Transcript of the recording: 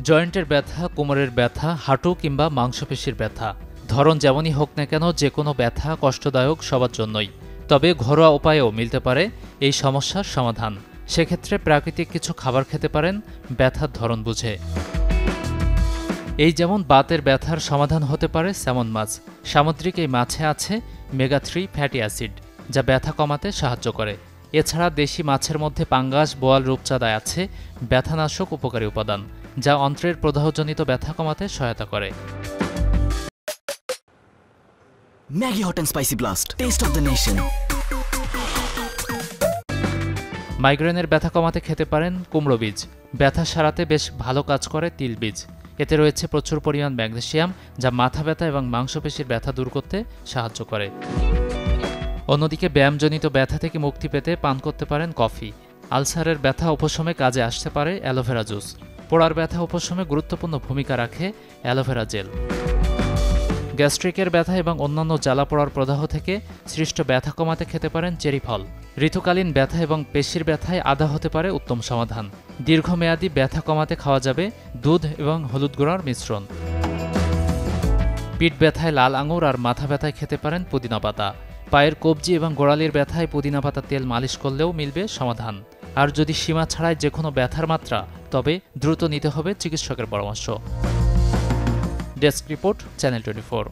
জয়েন্টের ব্যথা, কোমরের ব্যথা, হাঁটু কিংবা মাংসপেশির ব্যথা, ধরন যেমনই হোক না কেন যে কোনো ব্যথা কষ্টদায়ক সবার জন্যই। তবে ঘরোয়া উপায়েও মিলতে পারে এই সমস্যার সমাধান। সেক্ষেত্রে প্রাকৃতিক কিছু খাবার খেতে পারেন ব্যথার ধরন বুঝে। এই যেমন বাতের ব্যথার সমাধান হতে পারে স্যামন মাছ। সামুদ্রিক এই মাছে আছে মেগা-3 ফ্যাটি অ্যাসিড, যা ব্যথা কমাতে সাহায্য করে। এছাড়া দেশি মাছের মধ্যে পাঙ্গাস, বোয়াল, রূপচাঁদায় আছে ব্যথানাশক উপকারী উপাদান, যা অন্ত্রের প্রদাহজনিত ব্যথা কমাতে সহায়তা করে। Maggi Hot and Spicy Blast, Taste of the Nation। মাইগ্রেনের ব্যথা কমাতে খেতে পারেন কুমড়ো বীজ। ব্যথা সারাতে বেশ ভালো কাজ করে তিল বীজ। এতে রয়েছে প্রচুর পরিমাণ ম্যাগনেসিয়াম, যা মাথা ব্যথা এবং মাংসপেশির ব্যথা দূর করতে সাহায্য করে। অন্যদিকে ব্যায়ামজনিত ব্যথা থেকে মুক্তি পেতে পান করতে পারেন কফি। আলসারের ব্যথা উপশমে কাজে আসতে পারে অ্যালোভেরা জুস। পোড়ার ব্যথা উপশমে গুরুত্বপূর্ণ ভূমিকা রাখে অ্যালোভেরা জেল। গ্যাস্ট্রিকের ব্যথা এবং অন্যান্য জ্বালা পোড়ার প্রদাহ থেকে সৃষ্ট ব্যথা কমাতে খেতে পারেন চেরি ফল। ঋতুকালীন ব্যথা এবং পেশির ব্যথায় আদা হতে পারে উত্তম সমাধান। দীর্ঘমেয়াদী ব্যথা কমাতে খাওয়া যাবে দুধ এবং হলুদ গুঁড়ার মিশ্রণ। পিঠ ব্যথায় লাল আঙুর আর মাথা ব্যথায় খেতে পারেন পুদিনা পাতা। পায়ের কবজি এবং গোড়ালির ব্যথায় পুদিনা পাতা তেল মালিশ করলেও মিলবে সমাধান। আর যদি সীমা ছাড়াই যে কোনো ব্যথার মাত্রা, তবে দ্রুত নিতে হবে চিকিৎসকের পরামর্শ। Desk report, channel 24।